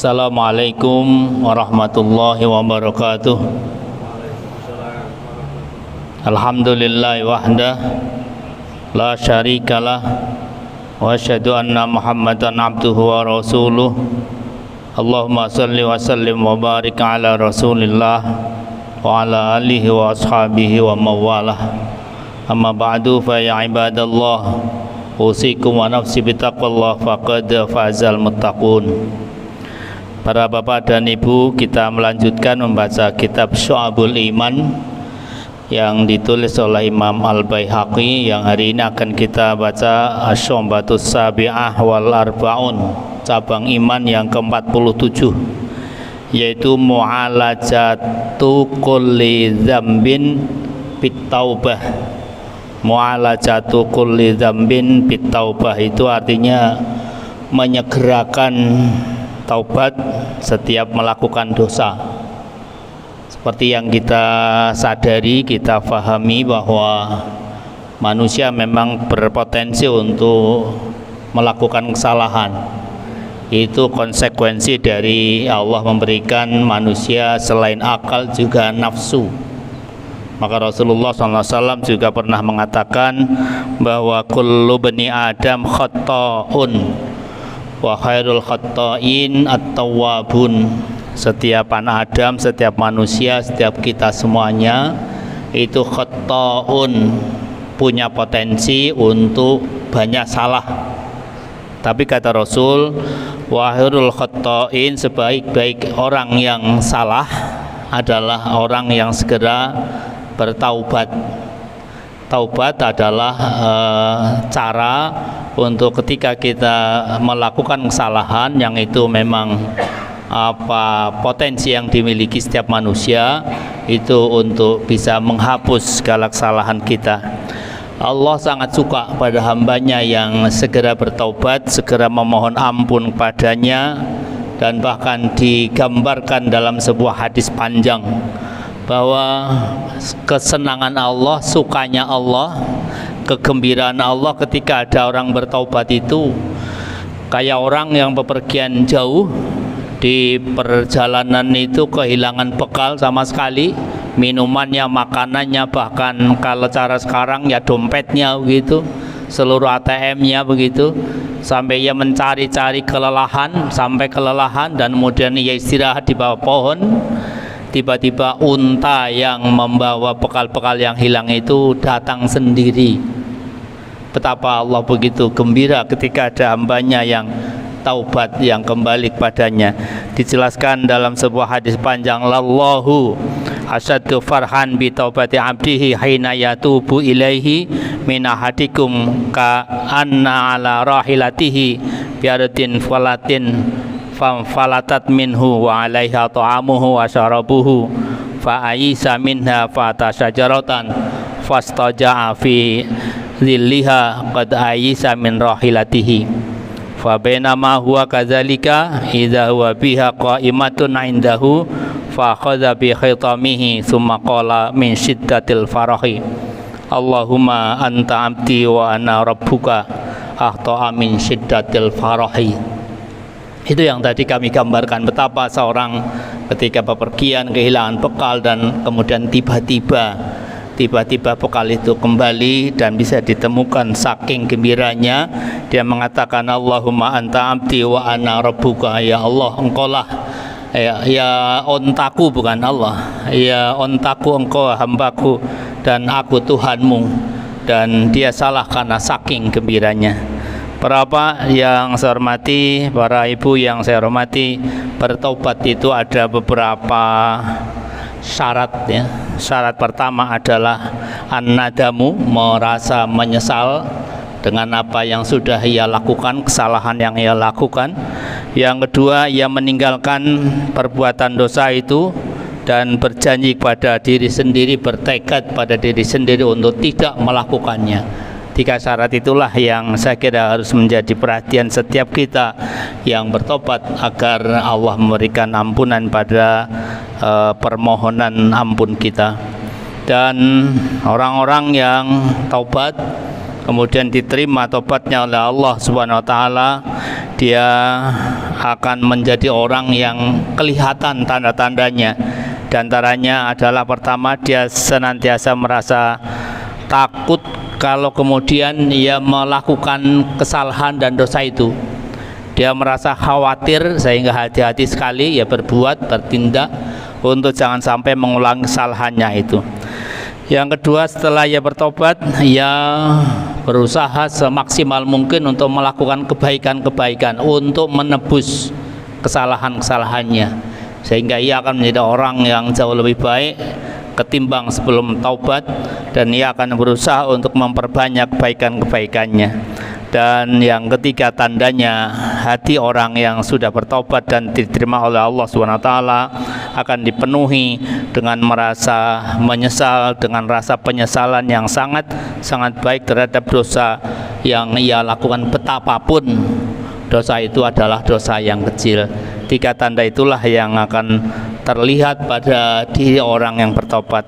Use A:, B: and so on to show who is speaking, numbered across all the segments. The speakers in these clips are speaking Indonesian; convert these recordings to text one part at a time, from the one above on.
A: Assalamualaikum warahmatullahi wabarakatuh. Alhamdulillah wahdah la syarikalah wa asyhadu anna Muhammadan abduhu wa rasuluh. Allahumma salli wa sallim wa barik ala Rasulillah wa ala alihi wa ashabihi wa mawalah. Amma ba'du fa ya ibadallah, usikum wa nafsi bitaqwallah faqad fazal muttaqun. Para bapak dan ibu, kita melanjutkan membaca kitab Syu'abul Iman yang ditulis oleh Imam Al-Baihaqi, yang hari ini akan kita baca Asy-Syu'batus Sabi'ah wal Arba'un, cabang iman yang ke-47, yaitu mu'alajatu kulli dzambin bitaubah. Mu'alajatu kulli dzambin bitaubah itu artinya menyegerakan taubat setiap melakukan dosa. Seperti yang kita sadari, kita fahami bahwa manusia memang berpotensi untuk melakukan kesalahan. Itu konsekuensi dari Allah memberikan manusia selain akal juga nafsu. Maka Rasulullah SAW juga pernah mengatakan bahwa kullu bani Adam khata'un wa khairul khatta'in at-tawwabun. Setiap anak Adam, setiap manusia, setiap kita semuanya itu khata'un, punya potensi untuk banyak salah. Tapi kata Rasul, wa khairul khatta'in, sebaik-baik orang yang salah adalah orang yang segera bertaubat. Taubat adalah cara untuk ketika kita melakukan kesalahan yang itu memang potensi yang dimiliki setiap manusia, itu untuk bisa menghapus segala kesalahan kita. Allah sangat suka pada hambanya yang segera bertaubat, segera memohon ampun padanya, dan bahkan digambarkan dalam sebuah hadis panjang bahwa kesenangan Allah, sukanya Allah, kegembiraan Allah ketika ada orang bertaubat itu kayak orang yang bepergian jauh, di perjalanan itu kehilangan bekal sama sekali, minumannya, makanannya, bahkan kalau cara sekarang ya dompetnya begitu, seluruh ATM-nya begitu, sampai ia mencari-cari kelelahan, sampai kelelahan dan kemudian ia istirahat di bawah pohon. Tiba-tiba unta yang membawa bekal-bekal yang hilang itu datang sendiri. Betapa Allah begitu gembira ketika ada hambanya yang taubat, yang kembali kepadanya. Dijelaskan dalam sebuah hadis panjang, lallahu asyaddu farhan bi taubati abdihi hina yatubu ilaihi min ahadikum ka anna ala rahilatihi biaratin falatin falatat minhu wa alaiha ta'amuhu wa syarabuhu fa ayisa minha fa tasyajaratan fastaja'a fi zilliha qad ayisa min rahilatihi fa bainama huwa kadzalika idza huwa biha qa'imatun 'indahu fa akhadha bi khitamihi thumma qala min syiddatil farahi Allahumma anta 'abdi wa ana rabbuka akhta'a min syiddatil farahi. Itu yang tadi kami gambarkan, betapa seorang ketika bepergian kehilangan bekal dan kemudian tiba-tiba bekal itu kembali dan bisa ditemukan. Saking gembiranya dia mengatakan, Allahumma anta abdi wa ana rabbuka, ya Allah engkaulah, ya ontaku, bukan Allah, ya ontaku, engkau hambaku dan aku Tuhanmu. Dan dia salah karena saking gembiranya. Para bapak yang saya hormati, para ibu yang saya hormati, bertobat itu ada beberapa syarat ya. Syarat pertama adalah an-nadamu, merasa menyesal dengan apa yang sudah ia lakukan, kesalahan yang ia lakukan. Yang kedua, ia meninggalkan perbuatan dosa itu dan berjanji kepada diri sendiri, bertekad pada diri sendiri untuk tidak melakukannya. 3 syarat itulah yang saya kira harus menjadi perhatian setiap kita yang bertobat, agar Allah memberikan ampunan pada permohonan ampun kita. Dan orang-orang yang taubat kemudian diterima tobatnya oleh Allah Subhanahu wa taala, dia akan menjadi orang yang kelihatan tanda-tandanya. Di antaranya adalah pertama, dia senantiasa merasa takut kalau kemudian ia melakukan kesalahan dan dosa itu. Dia merasa khawatir sehingga hati-hati sekali ya berbuat, bertindak untuk jangan sampai mengulangi kesalahannya itu. Yang kedua, setelah ia bertobat, ia berusaha semaksimal mungkin untuk melakukan kebaikan-kebaikan untuk menebus kesalahan-kesalahannya, sehingga ia akan menjadi orang yang jauh lebih baik ketimbang sebelum taubat, dan ia akan berusaha untuk memperbanyak kebaikan-kebaikannya. Dan yang ketiga tandanya, hati orang yang sudah bertaubat dan diterima oleh Allah SWT akan dipenuhi dengan merasa menyesal, dengan rasa penyesalan yang sangat baik terhadap dosa yang ia lakukan, betapapun dosa itu adalah dosa yang kecil. Tiga tanda itulah yang akan terlihat pada diri orang yang bertobat.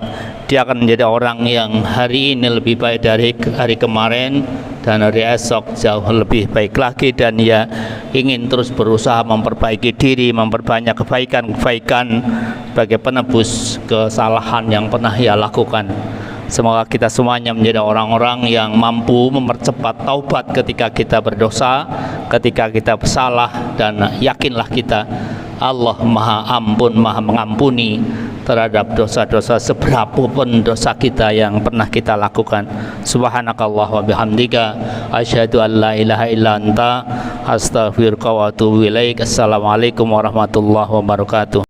A: Dia akan menjadi orang yang hari ini lebih baik dari hari kemarin, dan hari esok jauh lebih baik lagi, dan ia ingin terus berusaha memperbaiki diri, memperbanyak kebaikan-kebaikan sebagai penebus kesalahan yang pernah ia lakukan. Semoga kita semuanya menjadi orang-orang yang mampu mempercepat taubat ketika kita berdosa, ketika kita bersalah, dan yakinlah kita Allah Maha Ampun, Maha Mengampuni terhadap dosa-dosa seberapapun dosa kita yang pernah kita lakukan. Subhanakallah wa bihamdika asyhadu an la ilaha illa anta astaghfiruka wa atubu ilaik. Assalamualaikum warahmatullahi wabarakatuh.